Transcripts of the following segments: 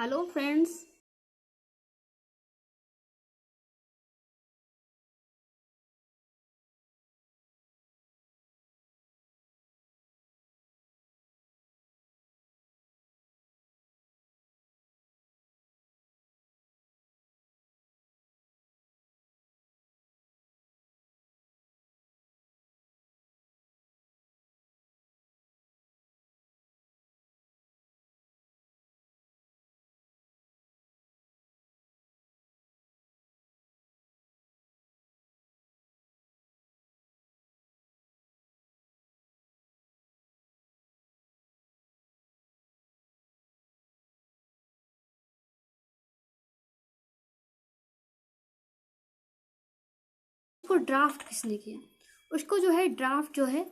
Hello friends. उसको draft किसने किया? उसको जो है ड्राफ्ट जो है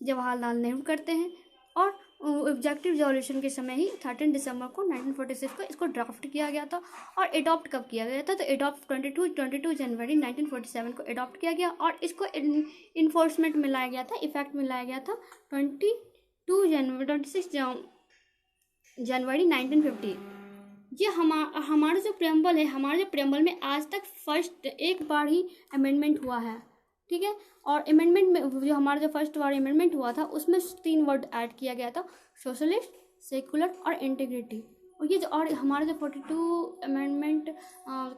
जवाहरलाल नेहरू करते हैं। और ऑब्जेक्टिव रिजोल्यूशन के समय ही 13 दिसंबर को 1946 को इसको ड्राफ्ट किया गया था। और एडॉप्ट कब किया गया था? तो एडॉप्ट 22 जनवरी 1947 को एडॉप्ट किया गया और इसको इन्फोर्समेंट में लाया गया था, इफेक्ट में लाया गया था 26 जनवरी 1950। ये हमारा जो प्रेम्बल है, हमारे जो प्रेम्बल में आज तक फर्स्ट एक बार ही अमेंडमेंट हुआ है, ठीक है। और अमेंडमेंट में जो हमारा जो फर्स्ट बार अमेंडमेंट हुआ था उसमें 3 वर्ड ऐड किया गया था, सोशलिस्ट, सेकुलर और इंटीग्रिटी। और ये जो और हमारा जो 42 अमेंडमेंट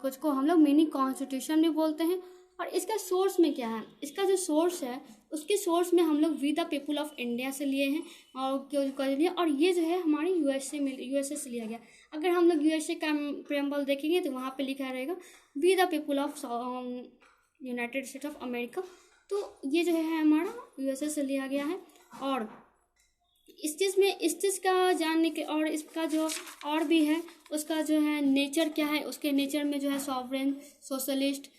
कुछ को हम लोग मिनी कॉन्स्टिट्यूशन भी बोलते हैं। और इसका सोर्स में क्या है? इसका जो सोर्स है उसके सोर्स में हम लोग we the people of India से लिए हैं और ये जो है हमारे यूएसए से लिया गया। अगर हम लोग यूएसए का प्रेम्बल देखेंगे तो वहाँ पे लिखा रहेगा we the people of United States of America. तो ये जो है हमारा यूएसए से लिया गया है। और इस चीज़ का जानने के और इसका जो और भी है उसका जो है नेचर क्या है, उसके नेचर में जो है sovereign, socialist,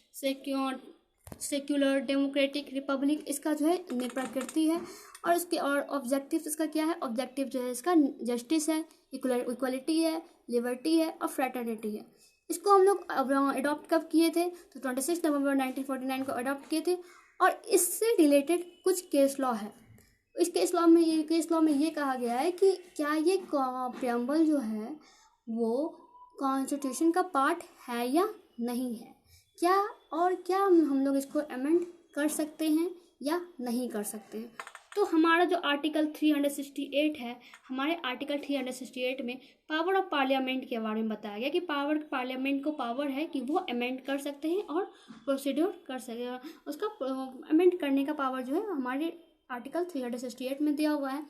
secular, democratic, Republic, इसका जो है प्रकृति है। और उसके और ऑब्जेक्टिव इसका क्या है? ऑब्जेक्टिव जो है इसका जस्टिस है, इक्वलिटी है, लिबर्टी है और फ्रेटर्निटी है। इसको हम लोग अडॉप्ट कब किए थे? तो 26 नवंबर 1949 को अडॉप्ट किए थे। और इससे रिलेटेड कुछ केस लॉ है। इस केस लॉ में ये कहा गया है कि क्या ये प्रेम्बल जो है वो कॉन्स्टिट्यूशन का पार्ट है या नहीं है, क्या हम लोग इसको अमेंड कर सकते हैं या नहीं कर सकते हैं। तो हमारा जो आर्टिकल 368 है, हमारे आर्टिकल 368 में पावर ऑफ पार्लियामेंट के बारे में बताया गया कि पार्लियामेंट को पावर है कि वो अमेंड कर सकते हैं और प्रोसीड्योर कर सकते हैं। उसका अमेंड करने का पावर जो है हमारे आर्टिकल 368 में दिया हुआ है।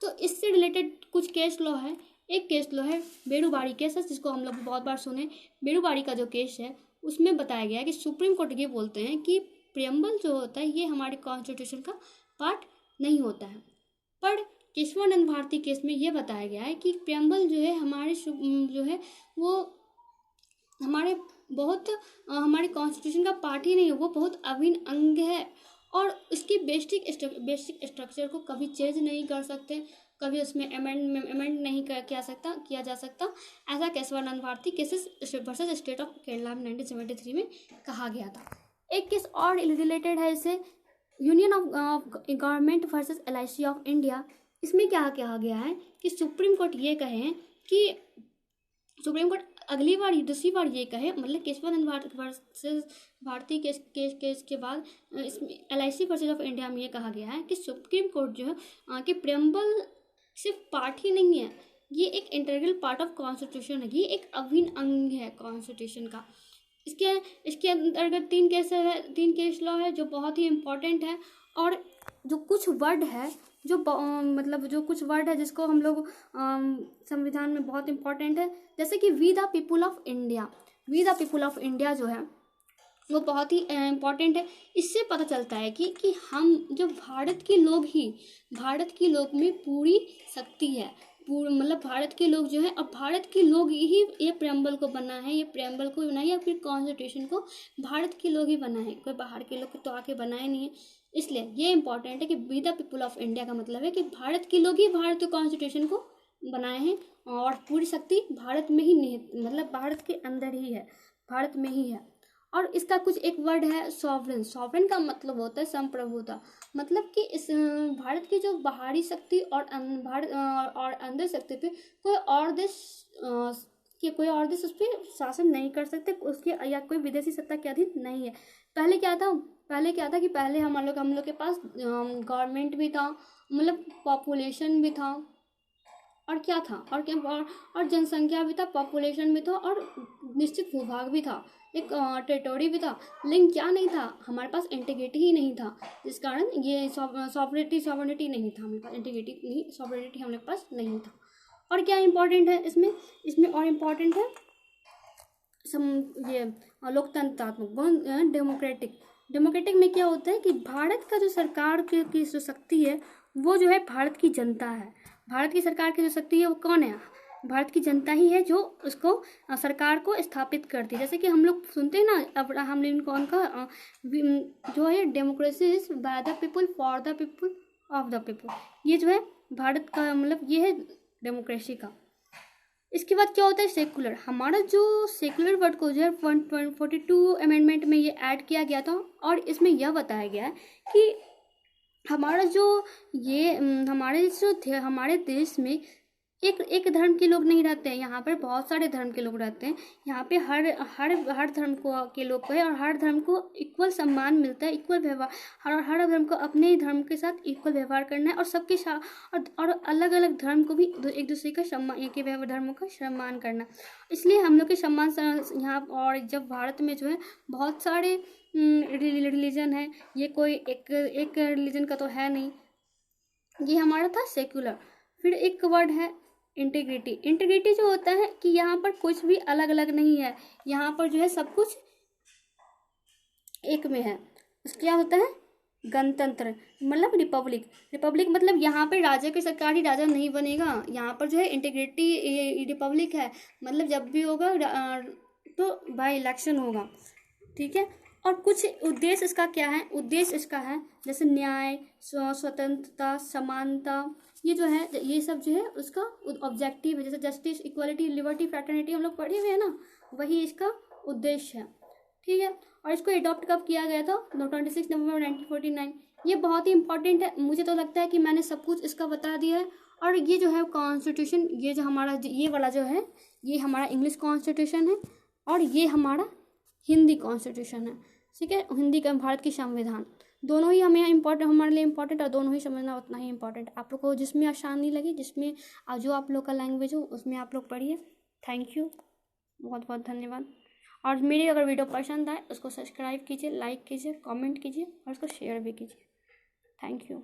तो इससे रिलेटेड कुछ केस लॉ है। एक केस लॉ है बेरुबारी केस है, जिसको हम लोग बहुत बार सुने। बेरुबारी का जो केस है उसमें बताया गया है कि सुप्रीम कोर्ट ये बोलते हैं कि प्रेम्बल जो होता है ये हमारे कॉन्स्टिट्यूशन का पार्ट नहीं होता है। पर केशवानंद भारती केस में ये बताया गया है कि प्रेम्बल जो है हमारे जो है वो हमारे कॉन्स्टिट्यूशन का पार्ट ही नहीं है, वो बहुत अभिन्न अंग है। और इसकी बेसिक स्ट्रक्चर को कभी चेंज नहीं कर सकते, कभी उसमें अमेंड नहीं किया जा सकता। ऐसा Keshavananda Bharati cases versus state of Kerala में 1973 में कहा गया था। एक केस और रिलेटेड है इसे, union of government versus LIC of India. इसमें क्या कहा गया है कि सुप्रीम कोर्ट ये कहे कि सुप्रीम कोर्ट अगली बार दूसरी बार ये कहे, मतलब केशवानंद भारती केस के बाद इसमें LIC वर्सेस ऑफ इंडिया में ये कहा गया है कि सुप्रीम कोर्ट जो है कि प्रेम्बल सिर्फ पार्ट ही नहीं है, ये एक इंटीग्रल पार्ट ऑफ कॉन्स्टिट्यूशन है, ये एक अभिन्न अंग है कॉन्स्टिट्यूशन का। इसके अंतर्गत 3 केस लॉ है जो बहुत ही इम्पोर्टेंट है। और जो कुछ वर्ड है जो कुछ वर्ड है जिसको हम लोग संविधान में बहुत इम्पोर्टेंट है, जैसे कि we the people of India जो है वो बहुत ही इम्पोर्टेंट है। इससे पता चलता है कि हम जो भारत के लोग में पूरी शक्ति है, मतलब भारत के लोग जो है, अब भारत के लोग ही ये प्रेम्बल को बना है, ये प्रेम्बल को बनाया या फिर कॉन्स्टिट्यूशन को भारत के लोग ही बना है, कोई बाहर के लोग तो आके बनाए नहीं है। इसलिए ये इंपॉर्टेंट है कि we the people of India का मतलब है कि भारत के लोग ही भारतीय कॉन्स्टिट्यूशन को बनाए हैं और पूरी शक्ति भारत में ही नहीं, मतलब भारत के अंदर ही है, भारत में ही है। और इसका कुछ एक वर्ड है सॉवरेन का मतलब होता है संप्रभुता, मतलब कि इस भारत की जो बाहरी शक्ति और भारत और अंदर शक्ति पे कोई और देश कि कोई और देश उस पर शासन नहीं कर सकते, उसके या कोई विदेशी सत्ता के अधीन नहीं है। पहले क्या था, कि पहले हम लोग के पास गवर्नमेंट भी था, मतलब पॉपुलेशन भी था, और क्या था, और जनसंख्या भी था, पॉपुलेशन भी था, और निश्चित भूभाग भी था, एक टेरिटोरी भी था। लेकिन क्या नहीं था, हमारे पास इंटीग्रिटी ही नहीं था, जिस कारण ये सॉवरेनिटी नहीं था हमारे पास, इंटीग्रिटी नहीं, सॉवरेनिटी हमारे पास नहीं था। और क्या इम्पोर्टेंट है इसमें और इम्पोर्टेंट है ये लोकतंत्रात्मक, डेमोक्रेटिक में क्या होता है कि भारत का जो सरकार की जो शक्ति है वो जो है भारत की जनता है। भारत की सरकार की जो शक्ति है वो कौन है, भारत की जनता ही है जो उसको सरकार को स्थापित करती है। जैसे कि हम लोग सुनते हैं ना अब्राहम लिंकन का जो है democracy is by the people for the people of the people, ये जो है भारत का मतलब ये है डेमोक्रेसी का। इसके बाद क्या होता है सेकुलर, हमारा जो सेकुलर वर्ड को जो है 142 अमेंडमेंट में ये ऐड किया गया था, और इसमें यह बताया गया है कि हमारा जो ये हमारे देश में एक धर्म के लोग नहीं रहते हैं, यहाँ पर बहुत सारे धर्म के लोग रहते हैं। यहाँ पे हर धर्म के लोग को है, और हर धर्म को इक्वल सम्मान मिलता है, इक्वल व्यवहार, हर धर्म को अपने ही धर्म के साथ इक्वल व्यवहार करना है, और सबके साथ और अलग अलग धर्म को भी एक दूसरे का सम्मान, एक ही धर्मों का सम्मान करना। इसलिए हम लोग के सम्मान यहाँ, और जब भारत में जो है बहुत सारे रिलीजन है, ये कोई एक रिलीजन का तो है नहीं, ये हमारा था सेक्युलर। फिर एक वर्ड है इंटीग्रिटी जो होता है कि यहाँ पर कुछ भी अलग अलग नहीं है, यहाँ पर जो है सब कुछ एक में है। क्या होता है गणतंत्र, मतलब रिपब्लिक मतलब यहाँ पे राजा की सरकार ही राजा नहीं बनेगा, यहाँ पर जो है इंटीग्रिटी रिपब्लिक है, मतलब जब भी होगा तो बाय इलेक्शन होगा, ठीक है। और कुछ उद्देश्य इसका क्या है, उद्देश्य इसका है जैसे न्याय, स्वतंत्रता, समानता, ये जो है ये सब जो है उसका ऑब्जेक्टिव है, जैसे जस्टिस, इक्वालिटी, लिबर्टी, फ्रैटर्निटी हम लोग पढ़े हुए हैं ना, वही इसका उद्देश्य है, ठीक है। और इसको अडॉप्ट कब किया गया था, 26 नवंबर 1949। ये बहुत ही इंपॉर्टेंट है, मुझे तो लगता है कि मैंने सब कुछ इसका बता दिया है। और ये जो है कॉन्स्टिट्यूशन, ये जो हमारा ये वाला जो है ये हमारा इंग्लिश कॉन्स्टिट्यूशन है, और ये हमारा हिंदी कॉन्स्टिट्यूशन है, ठीक है। हिंदी का भारत की संविधान, दोनों ही हमें इम्पोर्टेंट, हमारे लिए इम्पोर्टेंट, और दोनों ही समझना उतना ही इम्पोर्टेंट। आप लोग को जिसमें आसानी लगे, जिसमें जो आप लोग का लैंग्वेज हो उसमें आप लोग पढ़िए। थैंक यू, बहुत बहुत धन्यवाद। और मेरी अगर वीडियो पसंद आए उसको सब्सक्राइब कीजिए, लाइक कीजिए, कमेंट कीजिए, और उसको शेयर भी कीजिए। Thank you.